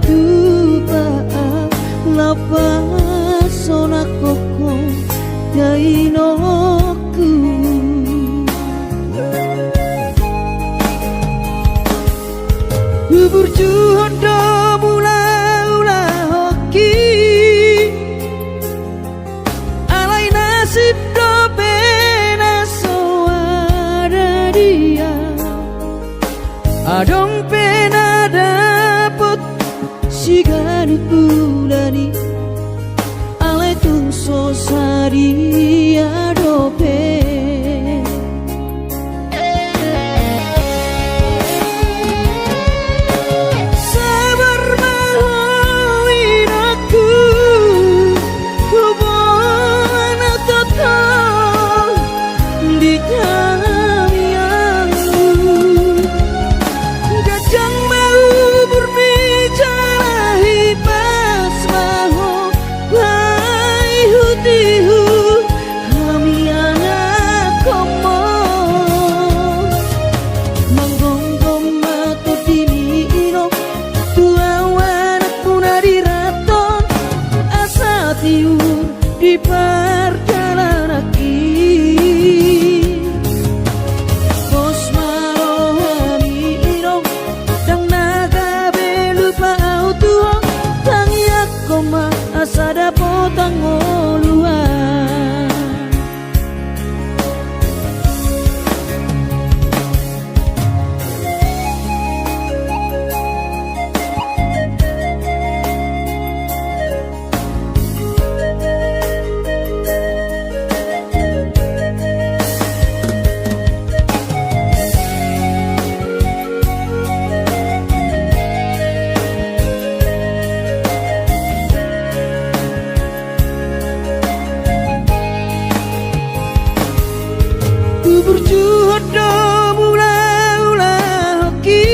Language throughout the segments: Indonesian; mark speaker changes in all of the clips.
Speaker 1: dupa lapas sona koko dainoku bubur juhondo mula-ula hoki alai nasib do pena soada dia adong pena dapet sigani bulani alai tung sosari adope sabar mahoin aku hubungan total di kamianku gajang mau berbicara hipas maho bai hutihu kami anak komo manggonggong matu dinino tua wanak puna diraton asa tiur di perjalanan bos marohani irong dang naga belupa autua tangiak koma asada potang oluan bubur juhondo mula-ula hoki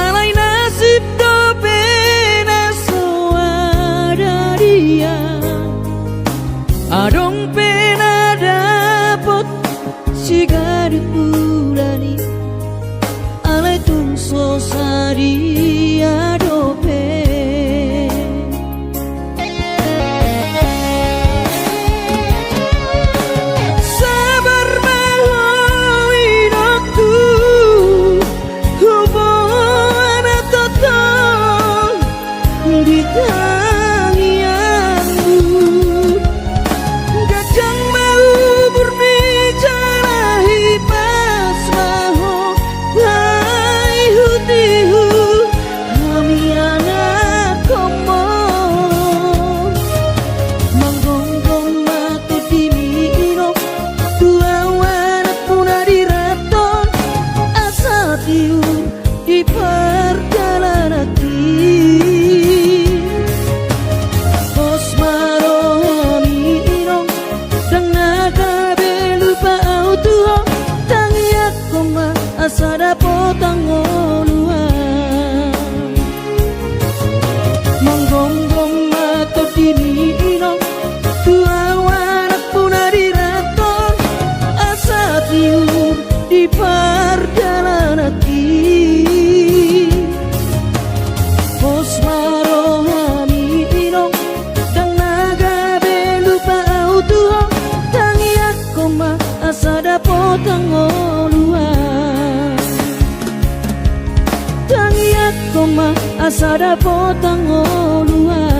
Speaker 1: alai nasib do pena soada dia adong pena dapot sigari bulani alai tung sosari adope sabar mahoin aku hubungan total di tangianmu gajang mau berbicara hipas maho bai hutihu kami anak komo manggonggong matu dinino tua wanak puna diraton asa tiur di perjalanan bos marohani irong dang naga belupa autua tangiak koma asada potang oluan manggonggong matu dinino tua wanak puna diraton asa tiur di perjalanan bos marohani irong dang naga belupa autua tangiak koma asada potang oluan tangiak koma asada potang oluan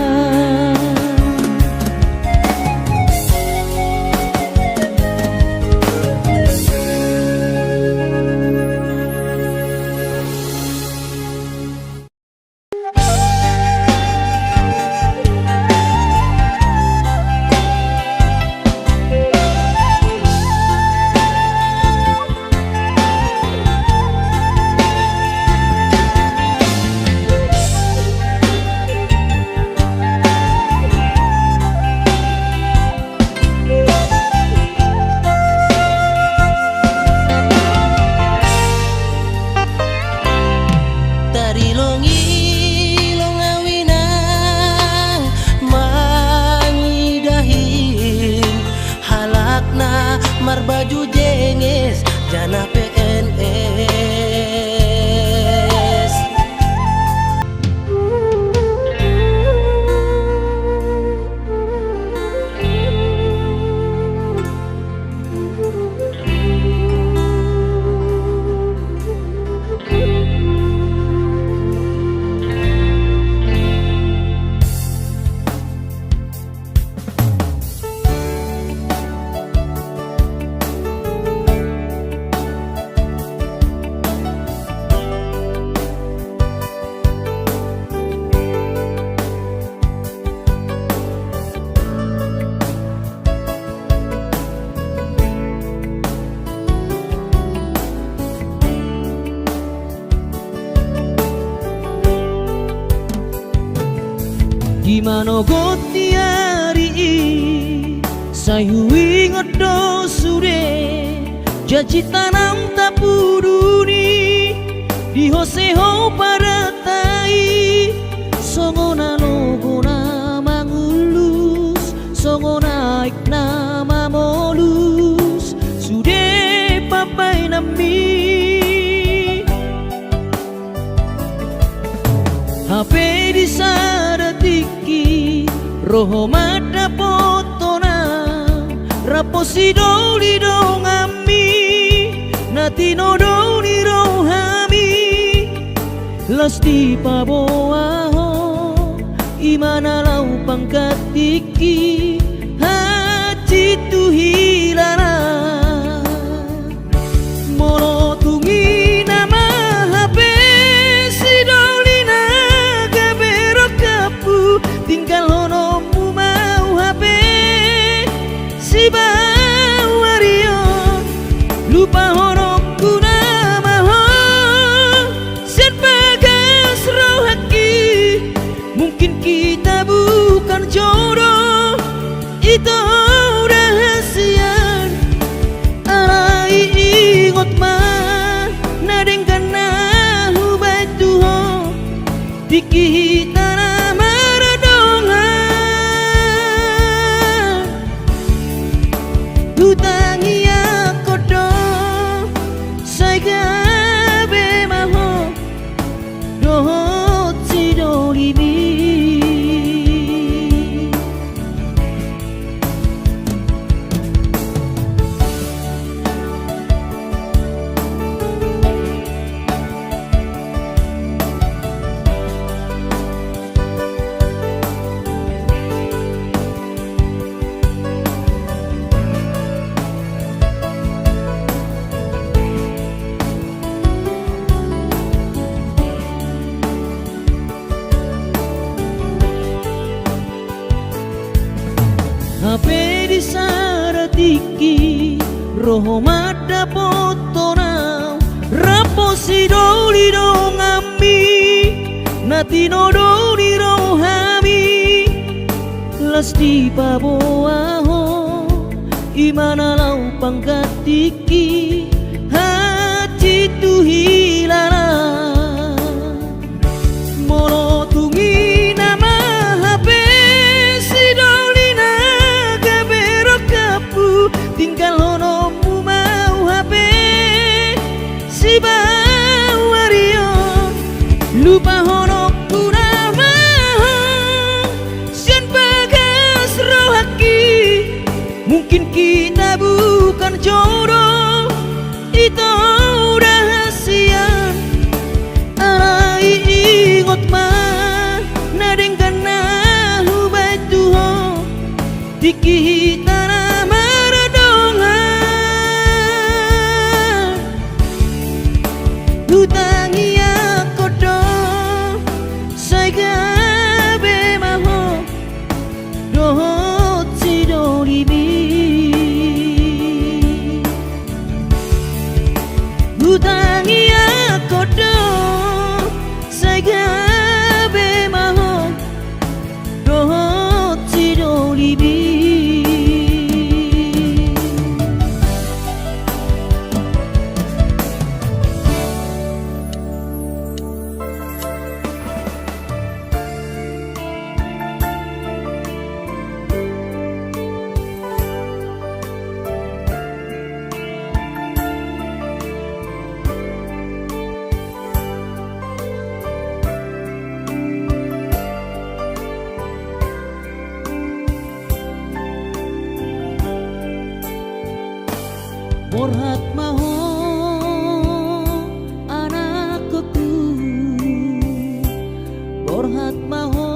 Speaker 1: Imano gotiari sayui ngodo sure janji tanam tapuduni di hoseho paratai songona logona mangulus songona ikna mamolus sude papai nami HP di sadatiki roho mada potona raposi doli dongami natino doli rohami lasti paboaho imana lau pangkatiki haji tuhilana molo tungi nama HP si dolina gabero kapu tinggal honomu mau HP si bawario lupa honokku nama ho sen bagas rohaki mungkin kita bukan jodoh itu rahasia alai ingot mah nadengkan nahu batuho dikita nama radongan hutangi akodo saigabe maho dohot sidolimi HP di saratiki roho mada potona raposi doli dongami natino doli rohami lasti paboaho imana lau pangkatiki haji tuhilana molo tungi nama HP si dolina gabero kapu tinggal honomu mau HP si bawario lupa honokku nama sen bagas rohaki mungkin kita bukan jodoh itu rahasia alai ingot mah nadengkan nahu batuho dikita nama radongan hutangi akodo saigabe maho dohot sidolimi hutangi akodo saigabe maho dohot sidolimi Borhat maho anakku Borhat maho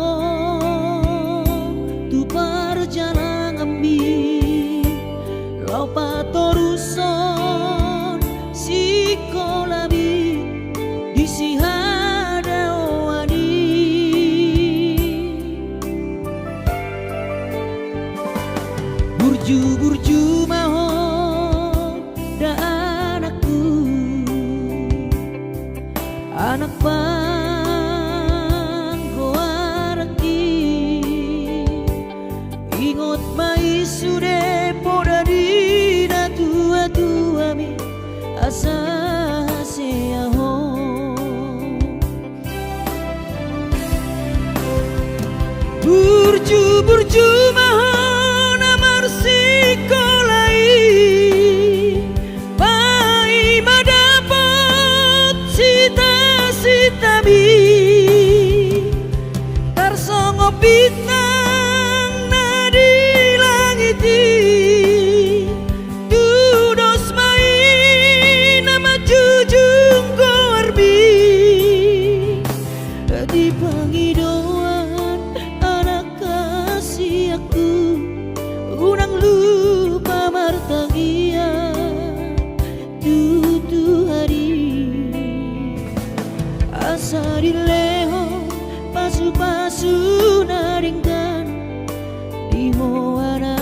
Speaker 1: tu perjalanan ambi lau patoruson si kolabi di si hadawani burju-burju maho anak bang hoaraki mahon amar sikolai pai madapot sita-sitami tarsongo bintang nadi langiti dudos main nama jujung korbi di pangidauan anak kasih aku unang lupa martangia tutu hari asa dileho pasu-pasu naringkan di anakku.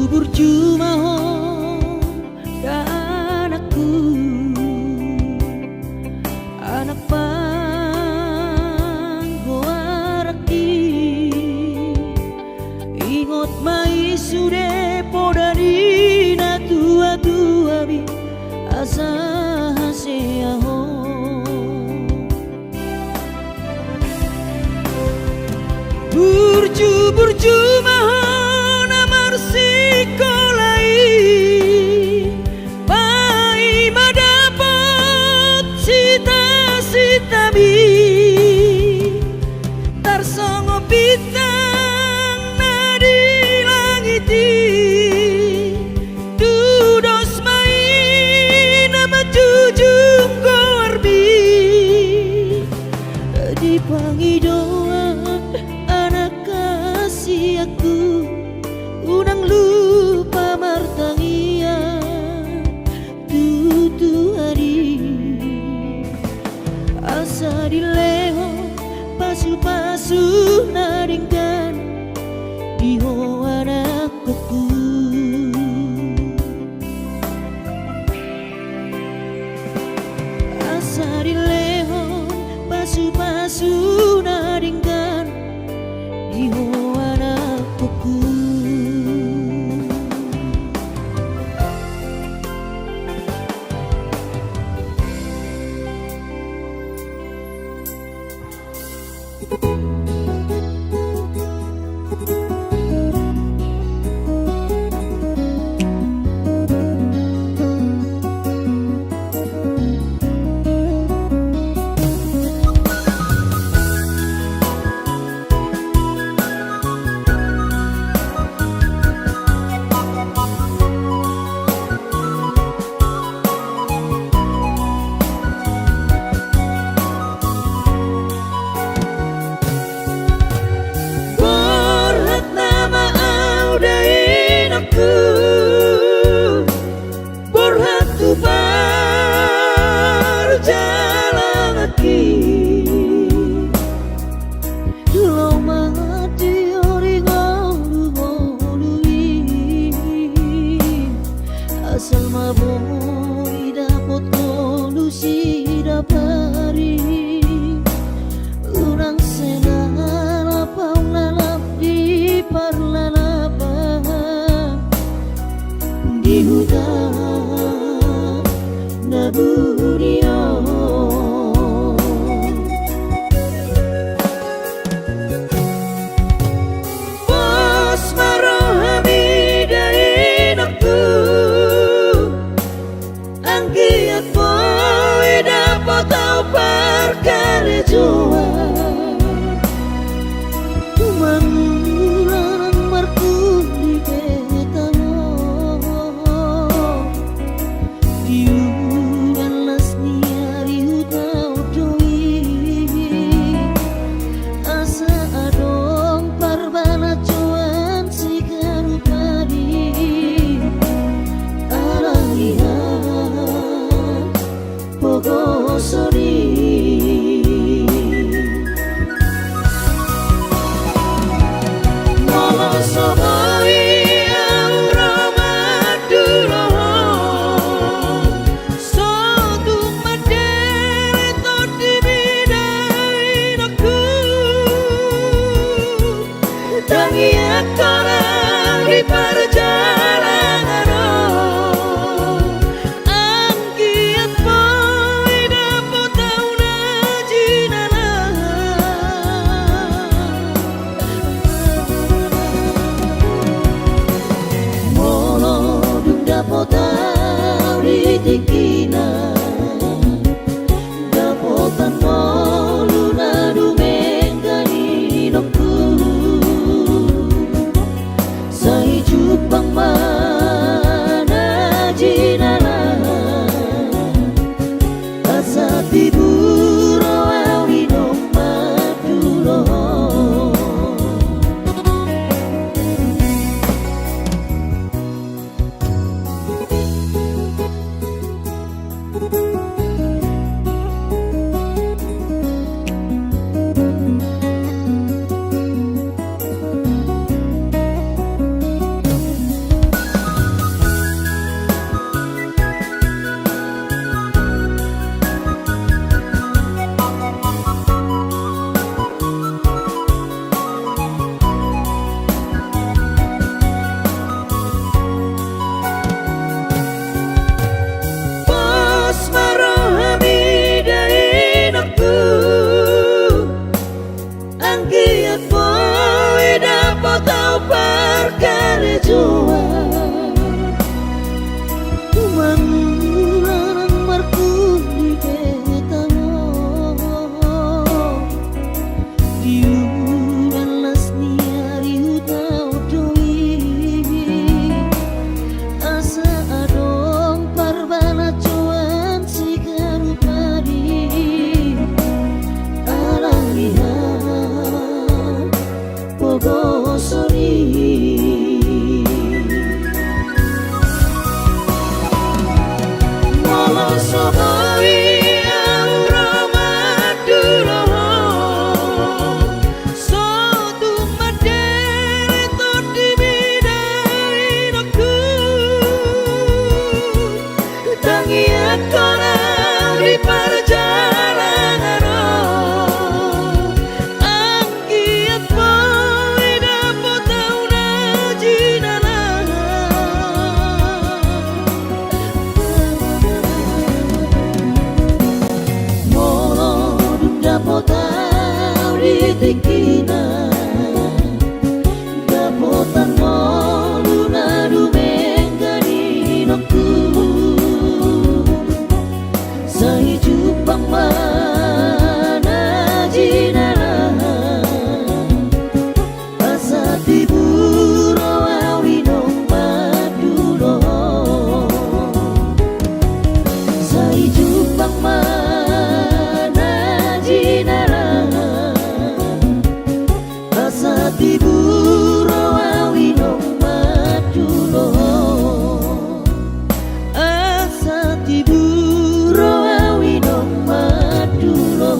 Speaker 1: Burju mahon dan anakku anak panggoaraki ingot mai sude podadina tua-tua bi asa haseaho burju mahon amar sikolai pai madapot sita-sitami tarsongo bintang nadi langiti dudos main nama jujung korbi di pangidauan anak kasih aku unang lupa martangia tutu hari asa dileho pasu-pasu naringkan di anakku. Asa dileho pasu-pasu naringkan di anakku. Borhat tu berjalan lagi lo mati ori ngolui asal maboi dapat kolusi dapari unang senala paulalap di parlalapan di hutan naburio bos marohami dain aku anggiat boy dapat tau perkara jua mangulang marku di betano diulan lasni hari hutau doi asa adong parbana cuan si karupadi alahihan pogosori Mama ditikina dapotan moluna dumengani nokku sai jupang mana jinara asa tiburo awino madulo sai jupang mana jinara asa tiburo awino madulo asa tiburo awino madulo.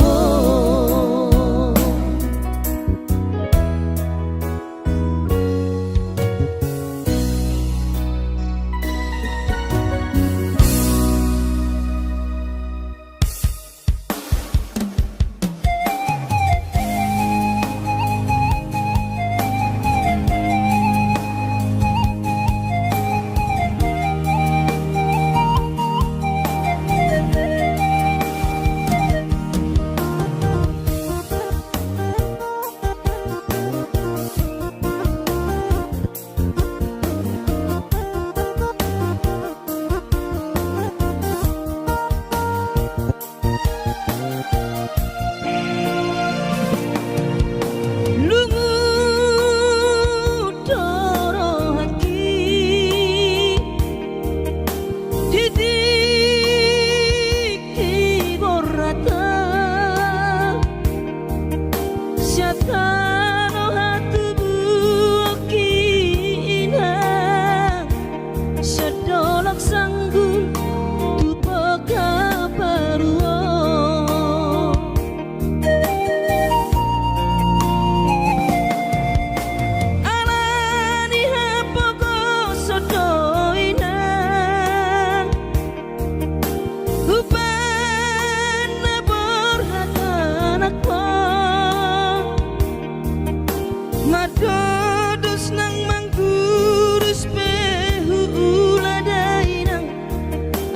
Speaker 1: Madodus nang manggurus pehu uladainang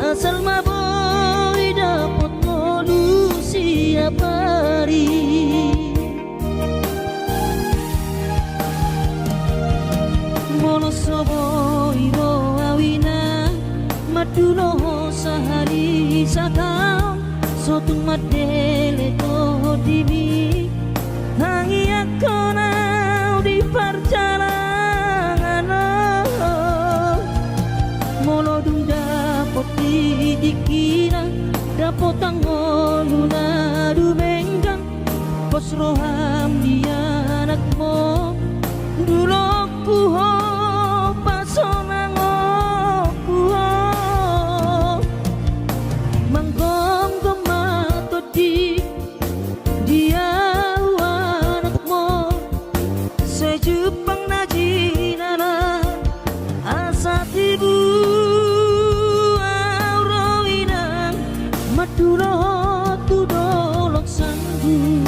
Speaker 1: asal maboy dapot ngolu siap hari mono soboy ro awina madulo sahari sakam sotung madele to dibi hangi akona di perjalanan molo dung dapot dikira dapot tangoluna dumenggang pos roham dia anakmu dulu kuho pasonang kuho manggonggong mato di dia Jepang najinana asa tibu auroinang madulo tudolok sanggu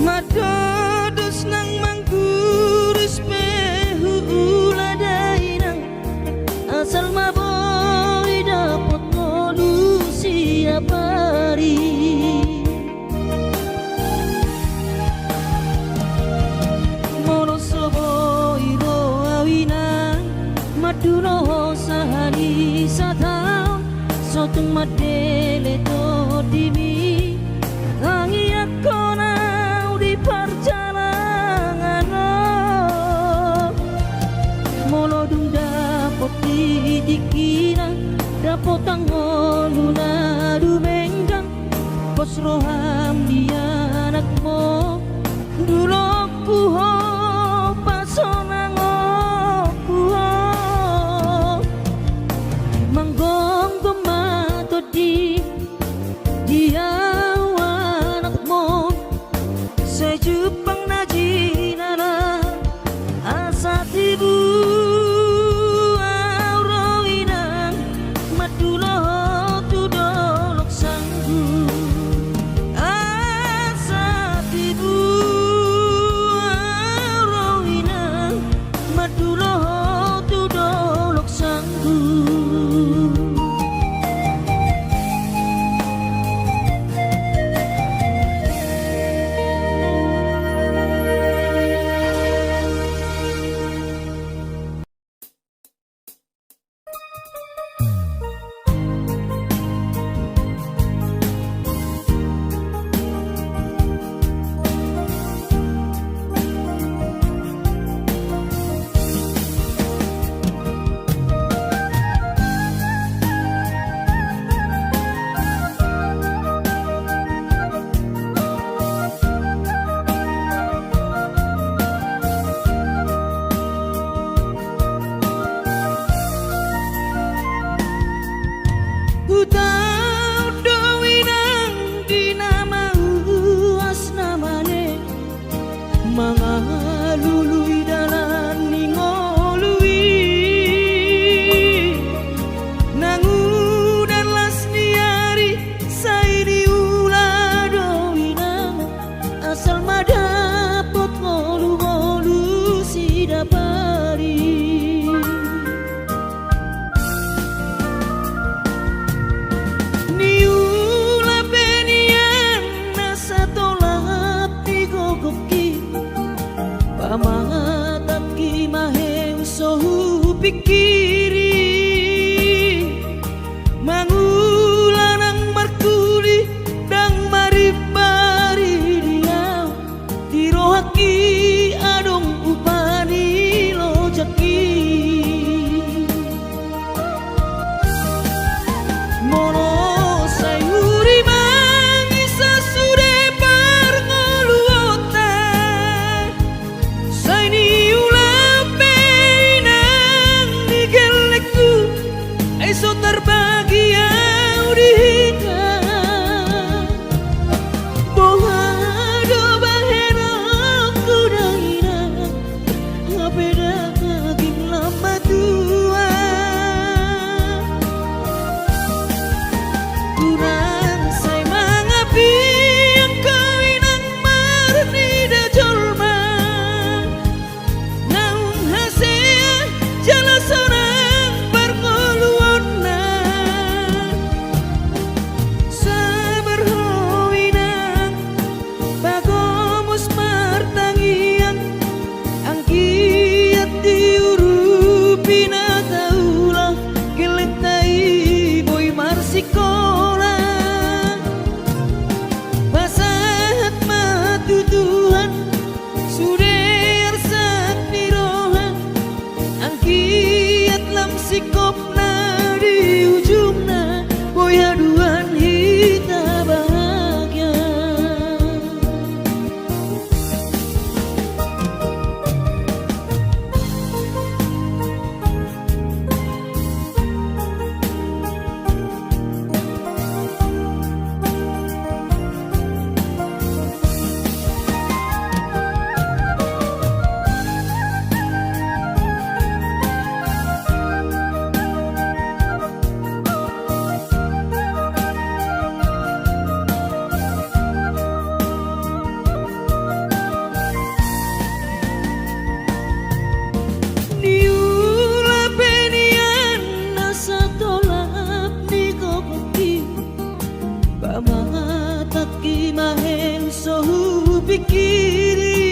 Speaker 1: Madodus nang manggurus pehu uladainang asal maboy dapot ngolu siap hari mono soboy ro awina madulo sahari satau sotung madele to dimi hangi akona di perjalanan molo dung dapot dikira dapot tangoluna dumenggang pos roham dia anakmu dulu kuho pasonango kuho manggong tomato di diawanak mo sa Jepang na jinara asa tibu auroinang madulo tudolok sanggu asa tibu auroinang madulo tudolok sanggu. Mangalului dalan ningolui nangudan las niari sairi ula doina asal madapot ngolu-ngolu sidapari niula benian nasa tolap digogoki pamatat kimaheng sohu pikiri mangulanang markuli dang maribari dia tirohaki adong upani lojaki mono sayuri mangisa sude parngoluota saini ulape nang digelekku eso terbagi audika bohado bahena kudaina ngapeda kagim lama tua kurang say mangapi ang kawinang marni da jolma naung hasea jala sonang parngoluonna sabar hoinang bagomus martangian ang kiat diurupi na taulah geletai boy marsikola basahat matutuhan suder sak nirohan ang kiat lam sikop na di ujungna boy haduan hita bahagia. Niula benian nasa tolap digogoki pamatat kimaheng sohu pikiri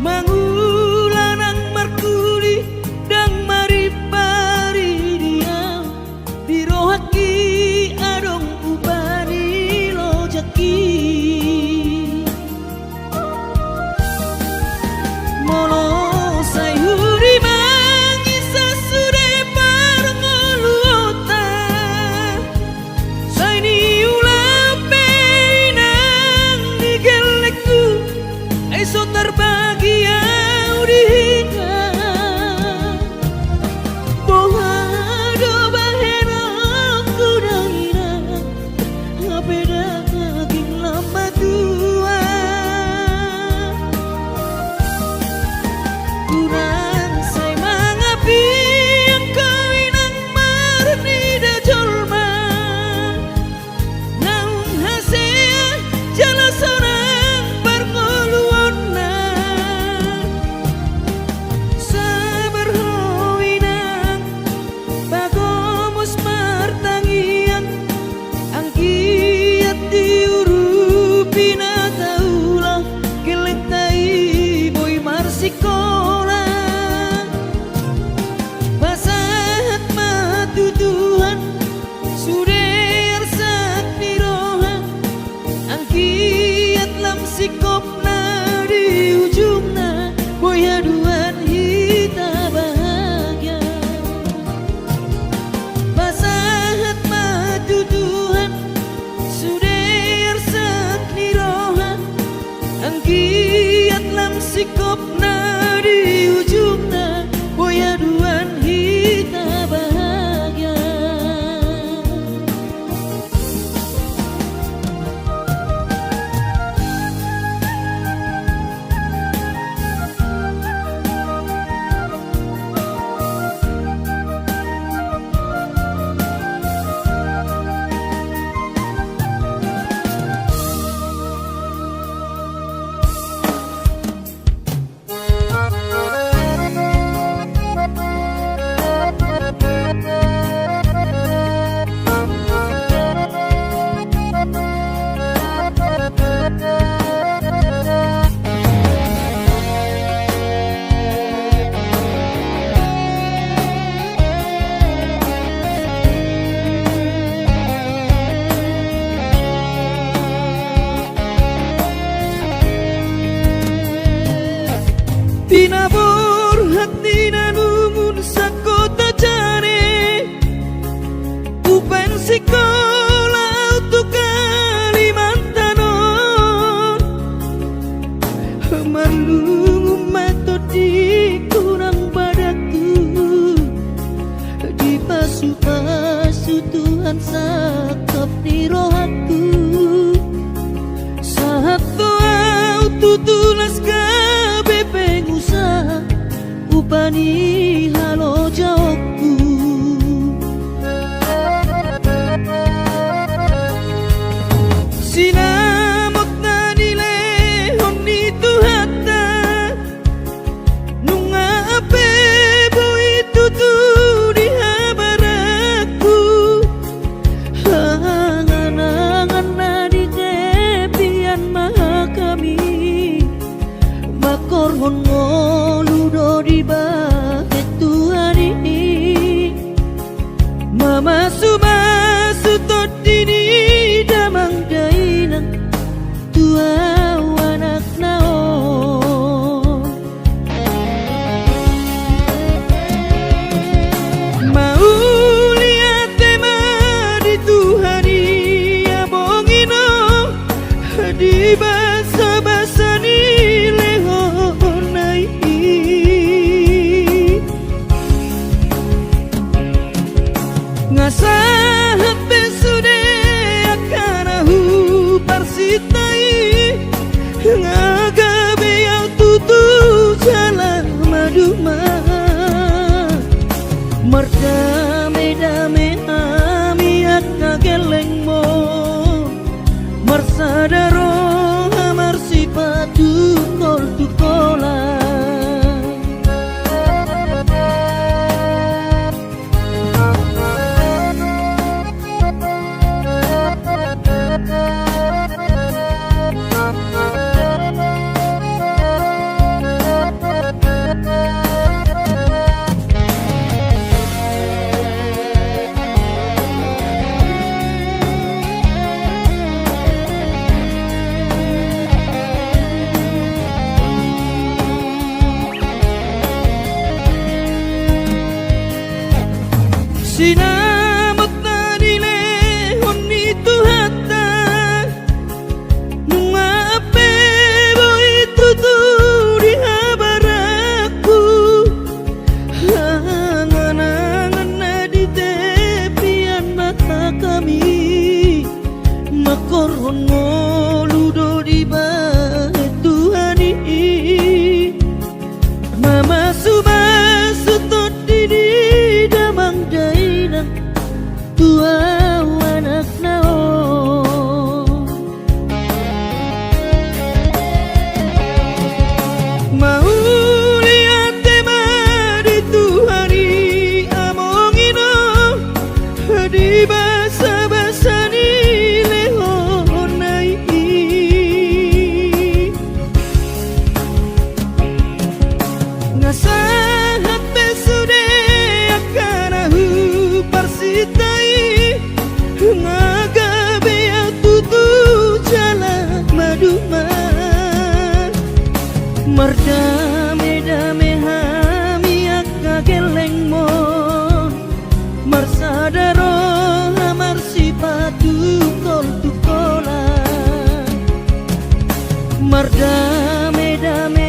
Speaker 1: mangulanang markuli dang maribari dia dirohaki adong upani lojaki mono sayuri mangisa sude parngoluota saini ulape nang digelekku sikopna di ujungna, boya duan kita bahagia. Tinabur hati nanungun sakota jane, upan sekolah untuk Kalimantanon, marungu mato di kurang padaku, di pasu-pasu Tuhan sakap di rohaku, saat doa tutulas pengusaha upani halo jawabku. Sinamot na nile honi tuhata nunga ape boy tutu di habaraku, hangan-hangan na di tepian maha kami, makorhon ngoludo di bahet Tuhan ini, mama sumasu todini damang dainang tua anak naon, mau lihat tema di Tuhan ya bongino di basa-basa ni ngasahat besude akanahu parsitai, ngagabe yang tutu jalan maduma, merdame-dame amiat ngageleng mo, marsadaro amar sipatu kol tukola. Sinamot na nile honi tuhata nunga ape boy tutu di habaraku, hangan-hangan na di tepian mata kami, makorhon ngoludo di bahet Tuhan ini, mama sumasu todini damang dainang tua anak naon, mau lihat tema di Tuhan amongino di basa-basa ni lehonai, ngasahat besude akanahu parsitai, ngagabe yang tutu jalan maduma, merdame-dame hamiak ngageleng mon, marsadaro amar sipatu kol tukola, merdame-dame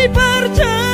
Speaker 1: perjalanan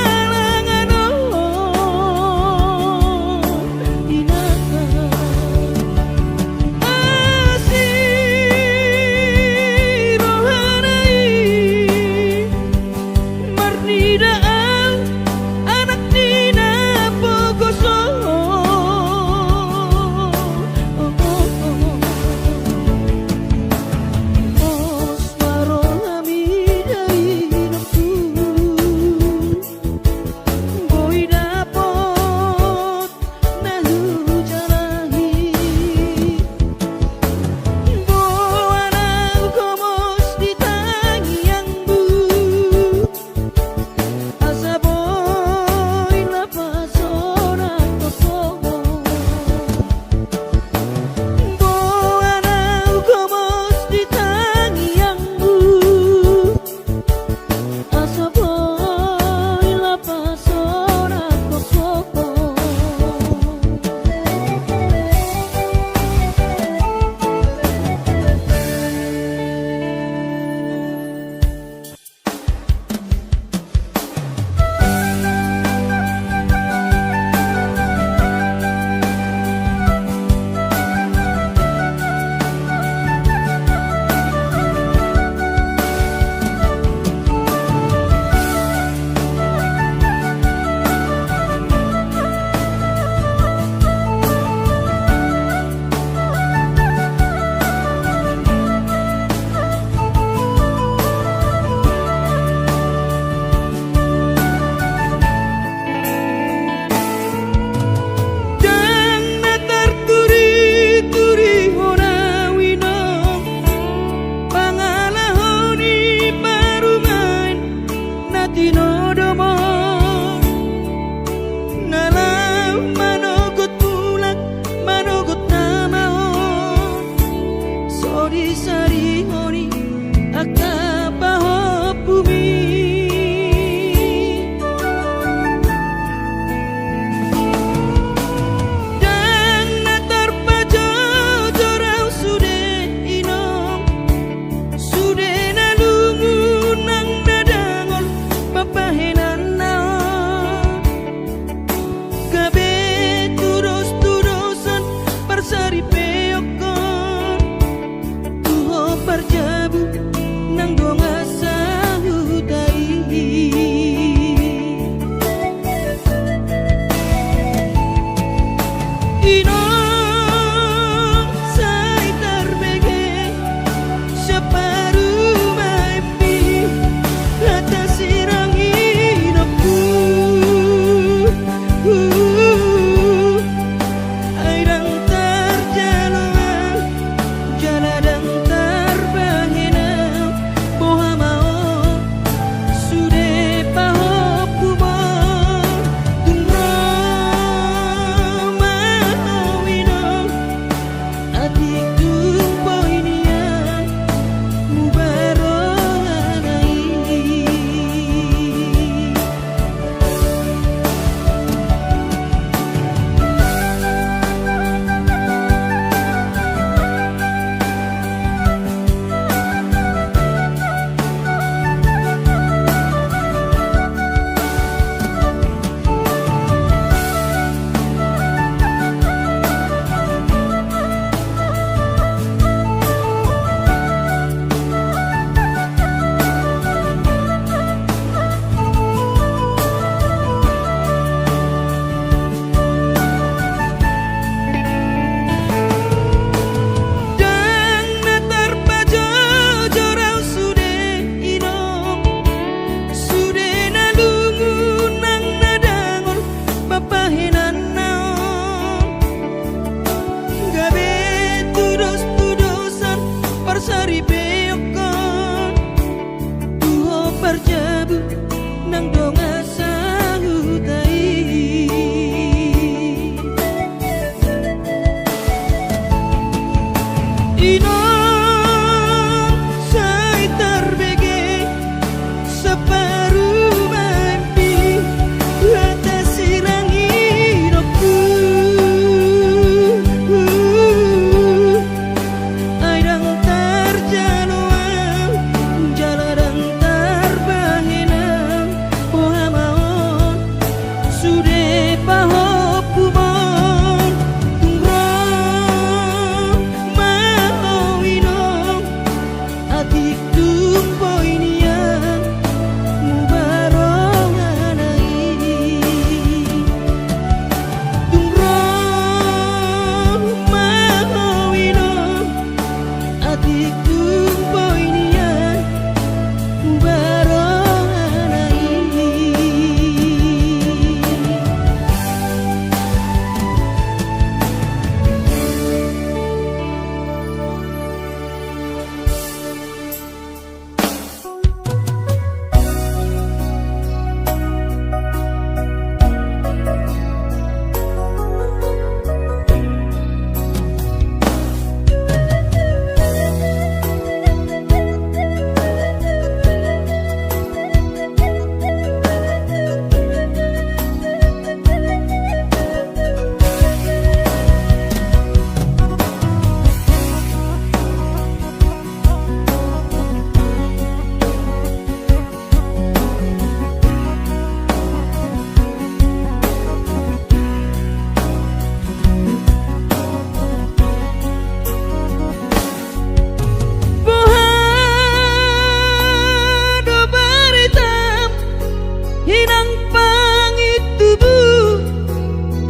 Speaker 1: hinang pangitubu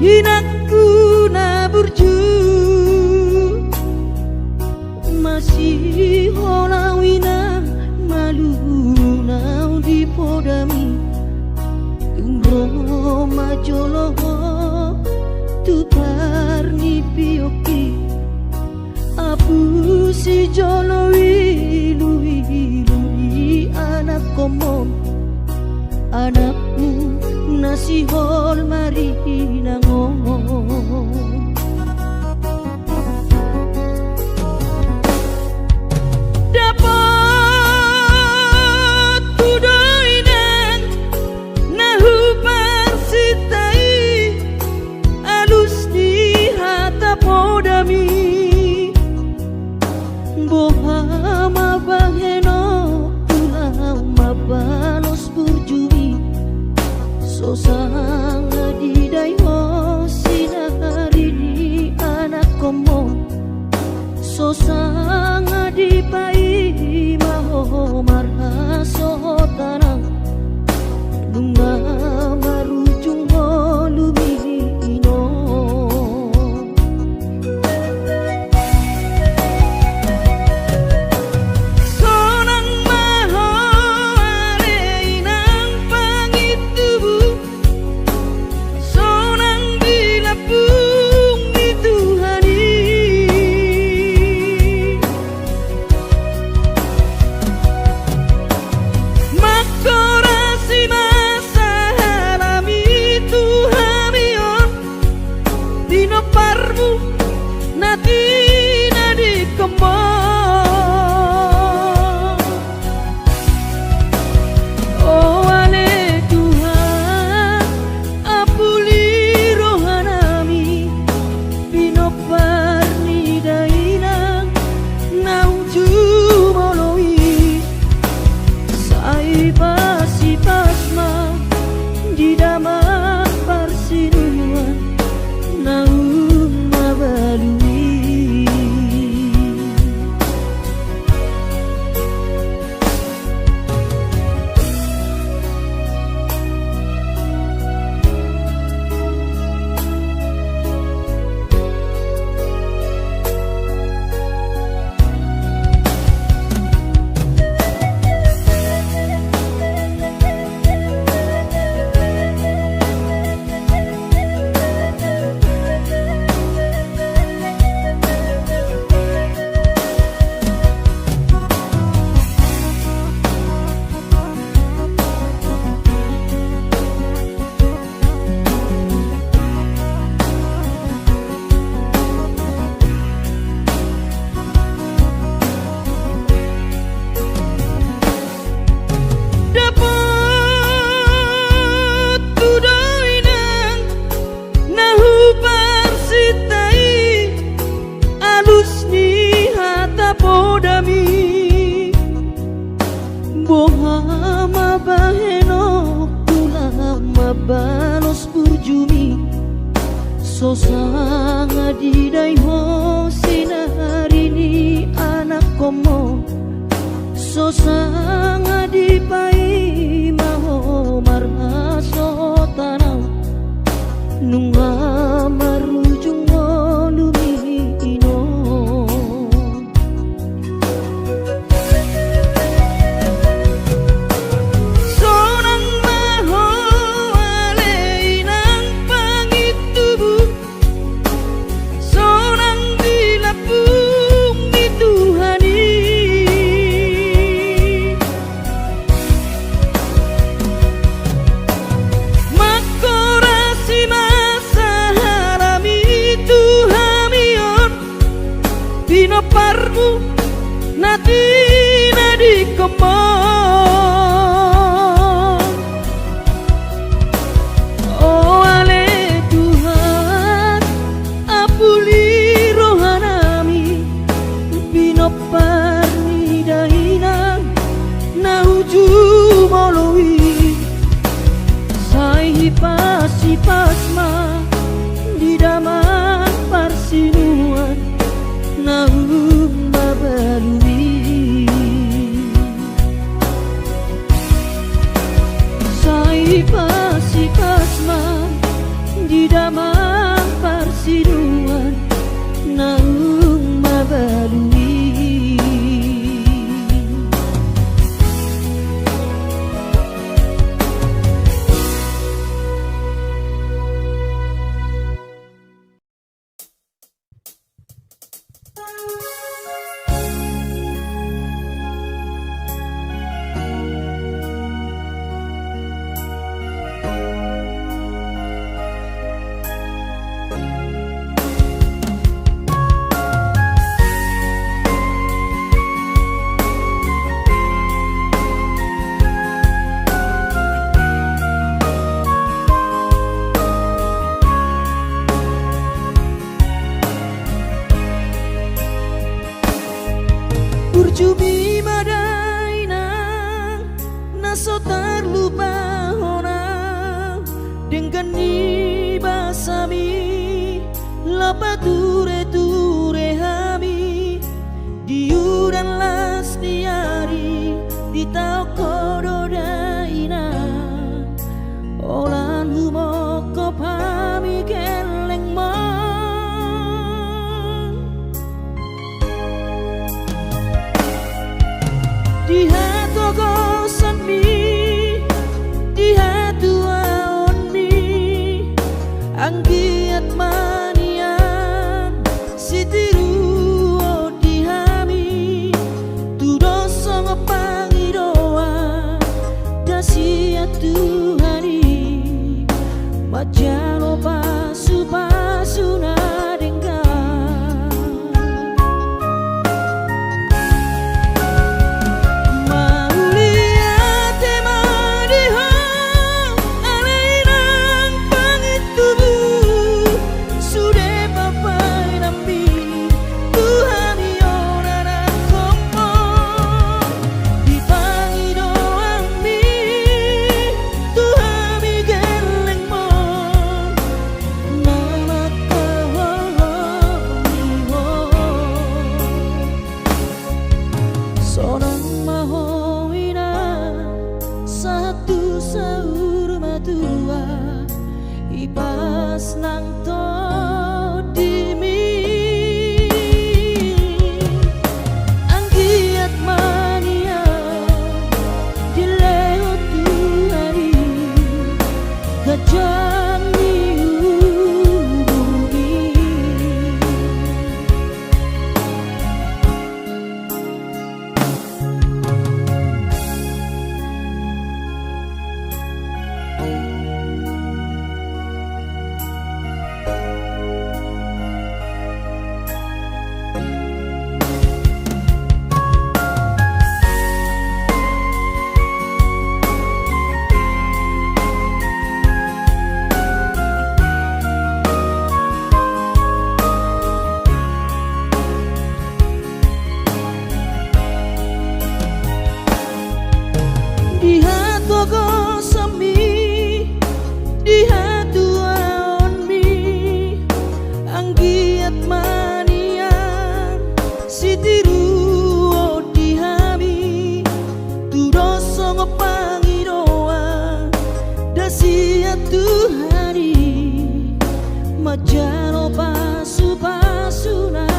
Speaker 1: hinakku na burju masih holawina malu nau di podami tungro majoloho tu parni pioki apu si jolowi lui anak komom anakmu nasi hol mari nangong dapat kudoinan nahu parsitai alus di hata podami boha mabaheno pulau mabalos burjumi sosang adidai ho sinari di anak komo sosang adipai maho marha sotanang dunga marujung ho lumino sonang maho areinang pangitubu sonang dilapung di Tuhani makorasi masa halami Tuhamion dino parmu nati nadi kembang oh ale Tuhan apuli rohanami dino parni dainang nauju moloi sai pasi pasma di daman parsinuan naum mabalui dapat kudoinan nahu parsitai alus ni hata podami boha mabaheno kula mabalos burjumi sosang adidai ho sinari ni anak komo sosang adipai maho marha sotanau nunga marujung lumino sonang maho aleinang pangitubu sonang dilapung di Tuhani makorasi masa halami Tuhamion dino parmu nati nadi kembang oh ale Tuhan apuli rohanami bino parni dainang nauju moloi sai pasi pasma di daman parsinuan naum babalui pasma di damang persiduan naung mabalui. Urjumi madai nang naso terlupa honang dengan ni basami lapa ture hami diuran las diari di tau kododaina olan humoko pami geleng di hatu gosan mi di hatu aon mi anggiat manian sitiru di hami tu dosa ngepangidoa dasia Tuhani majalo pasu na ipas nang to dimi anggiat mania dileo Tuhani gajang dihubungi di hatu gosami di hatu aon mi anggiat manian sitiru di hami tu dosa ngepangidoa dasia Tuhani majalo pasu na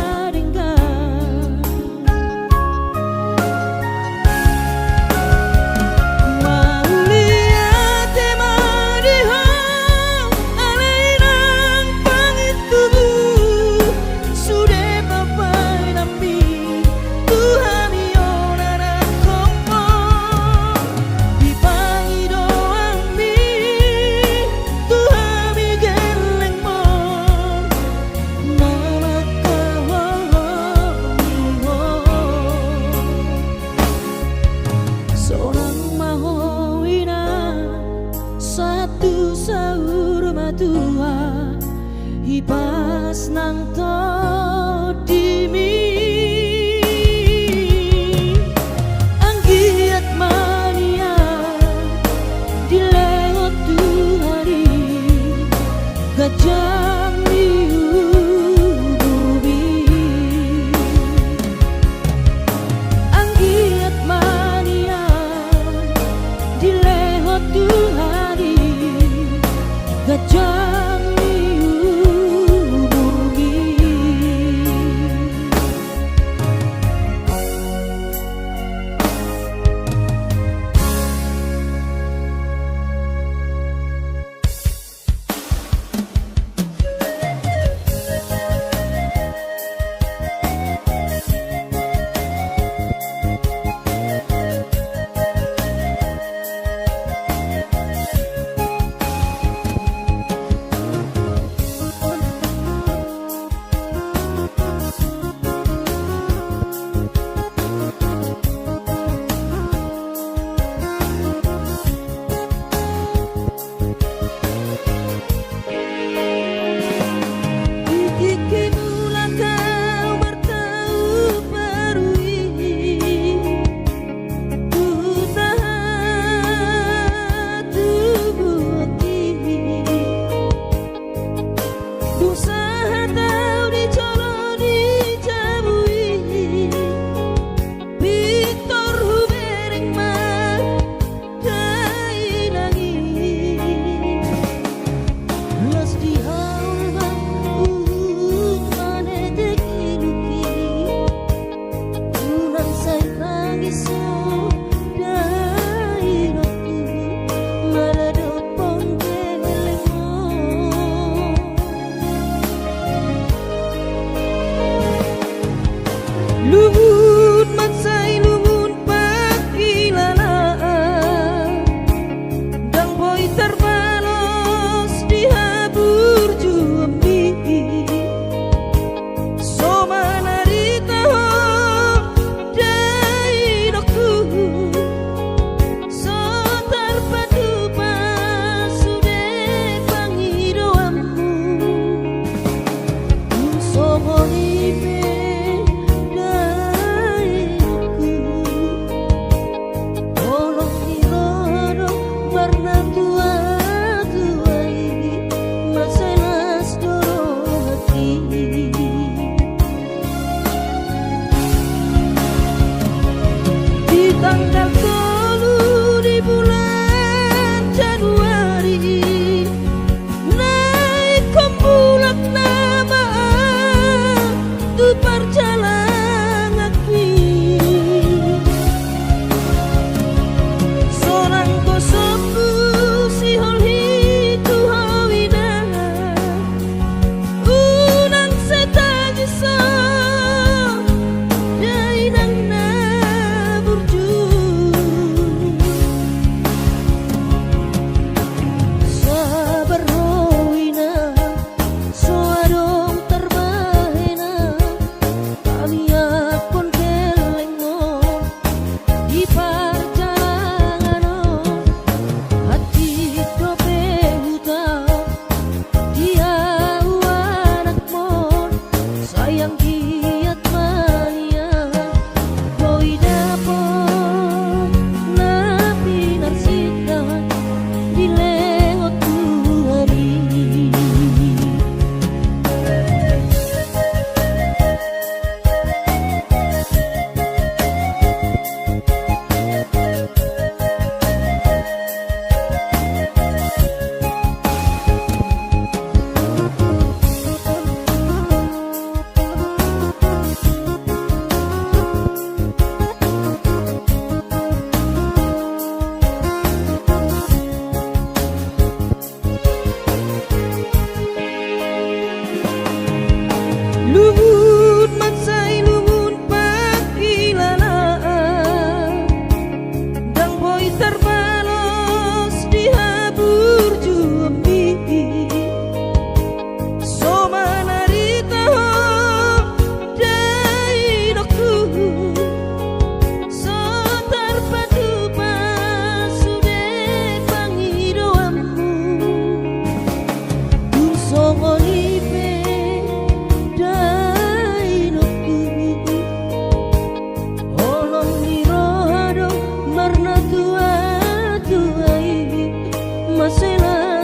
Speaker 1: satu sahur matua ipas nang to dimi anggiat mania dileo Tuhani gajang dihubungi anggiat mania dileo Tuhani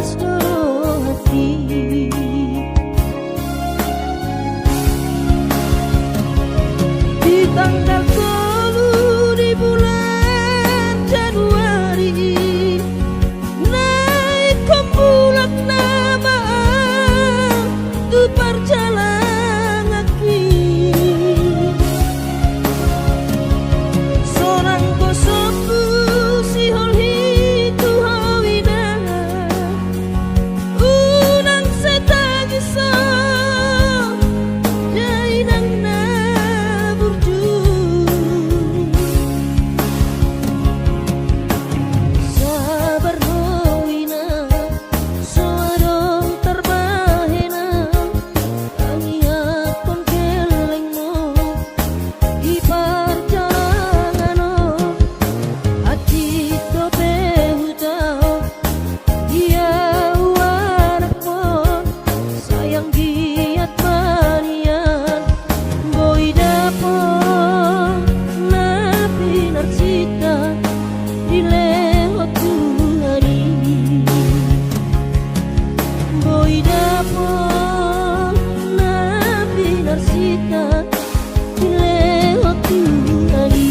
Speaker 1: sedoro hati. Di tanggal 10 di bulan Januari naik ke bulan nama tu perjalanan kaki. Sorang kosoku si holhi tu hawina unang setagisa jainang na burju sabar hawina soadong terbahena angiat kon kelengmo di perjalanano hati to behutao dia warakmo sayang giat manian boy dapon napi narsita dilewat Tuhani boy dapon napi narsita dilewat Tuhani.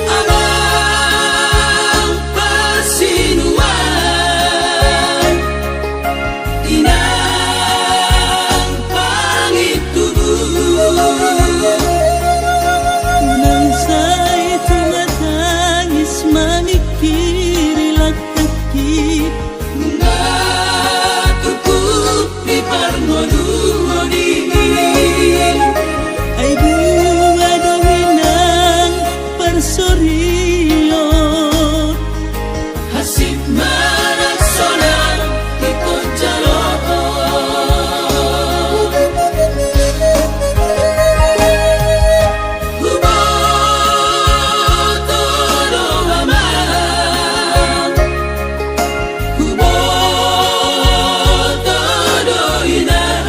Speaker 2: Abang Pasinuan inang pangitubu
Speaker 3: Nang sa'y tumatangis mamikirilat kaki
Speaker 2: nga tukup di parmodumodi
Speaker 3: ay bunga daw ng parsoryo
Speaker 2: hasib managsonan ikot jalo hubo todo aman hubo todo inang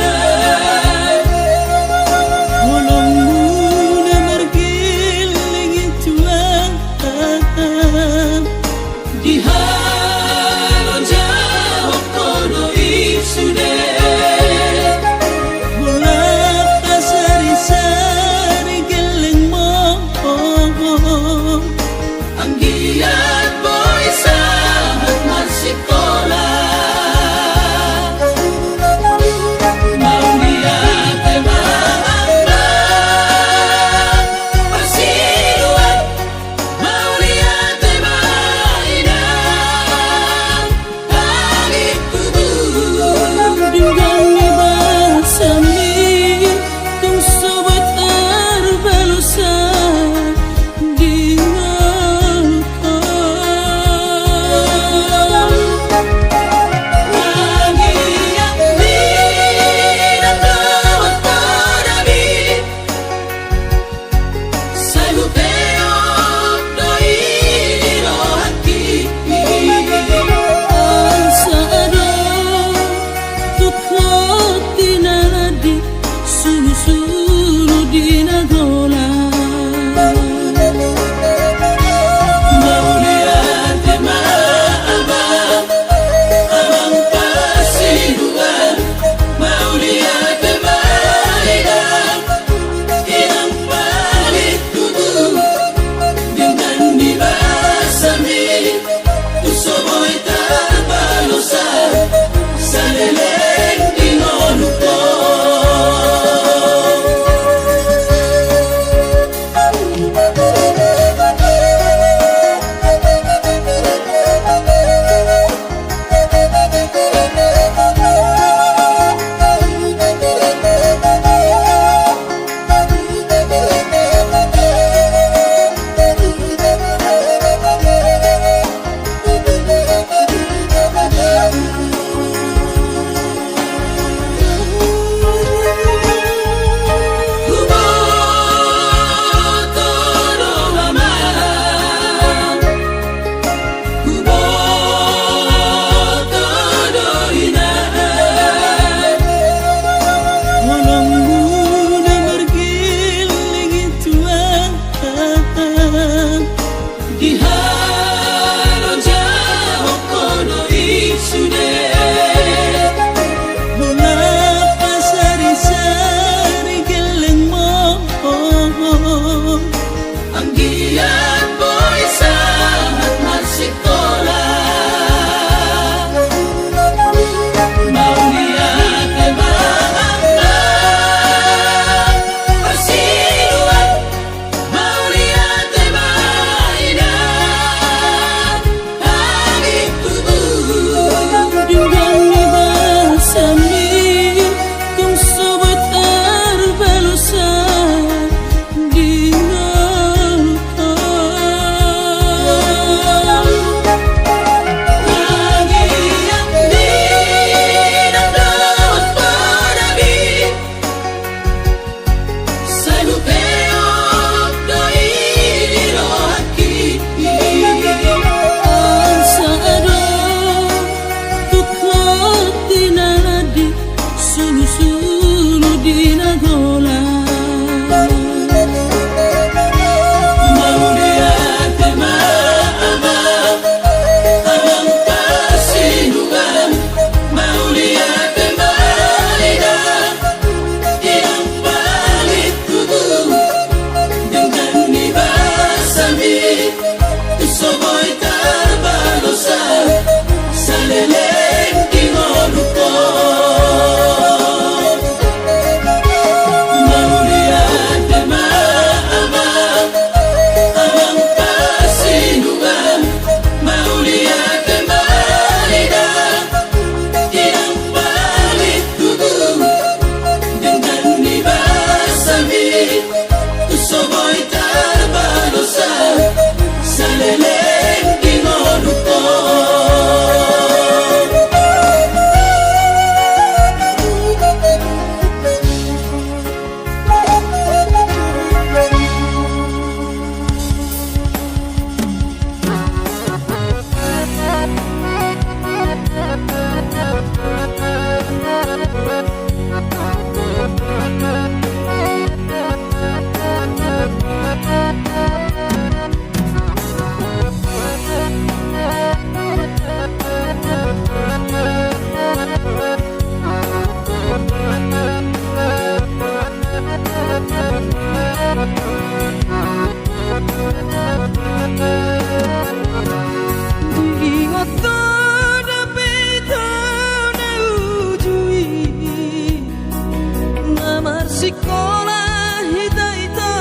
Speaker 1: sekolah hita-hita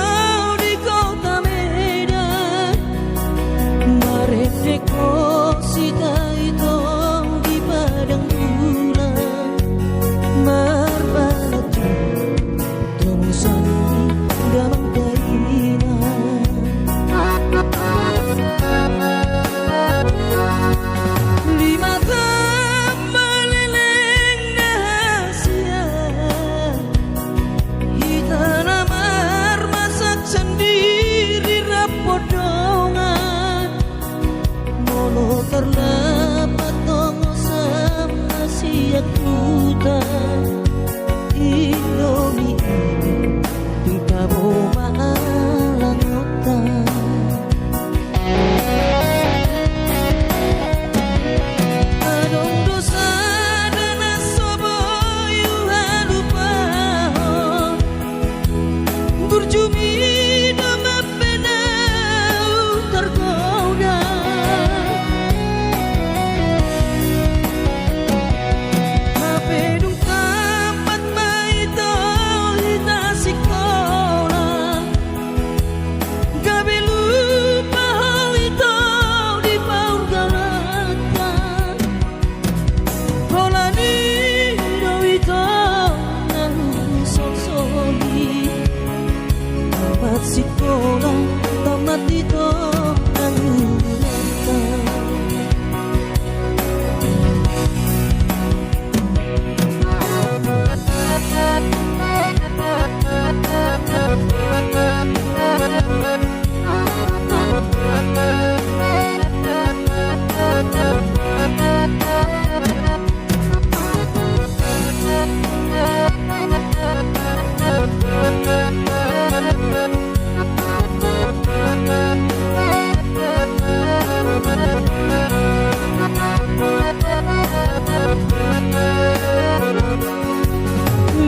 Speaker 1: di kota Medan, Maredeko sita-hita di padang bulan, Marbatu temusan dalam kaina. Lima tambah leleng rahasia, kita namar masak sendiri rapodongan, molo terdapat tongo sama siak kuta Indomie tingka boma langotan. Adong dosa dan asobo yuha lupa, berjumi nama penau tergoda. Mapedung tempat maito hita sekolah, gabe lupa hal itu di paur galatan. Holani dawito nang sosoli, tamat sekolah tamat itu nang galatan.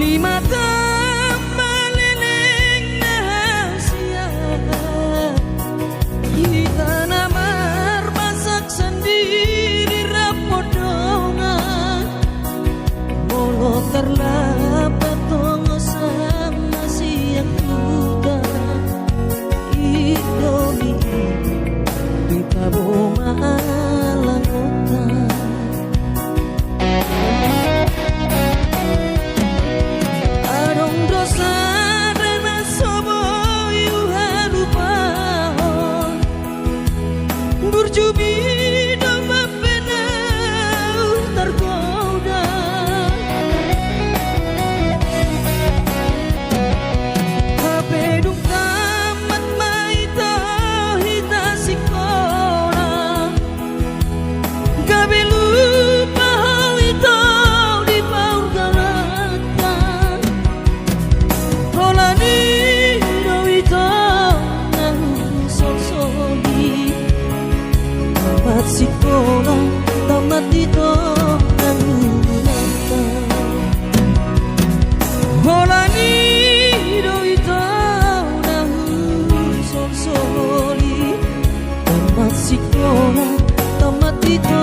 Speaker 1: Lima tambah leleng rahasia, kita namar masak sendiri rapodongan, molo terlapat tongo sama siang kuda Indomie tingka boma langotan. Adong dosa dan asobo yuha lupa, berjumi nama penau tergoda. Mapedung tamat maito hita sekolah, gabe lupa hal itu di paur galatan. Holani dawito nang sosoli, tamat sekolah tamat itu nang galatan. Holani dawito nang sosoli, tamat sekolah tamat itu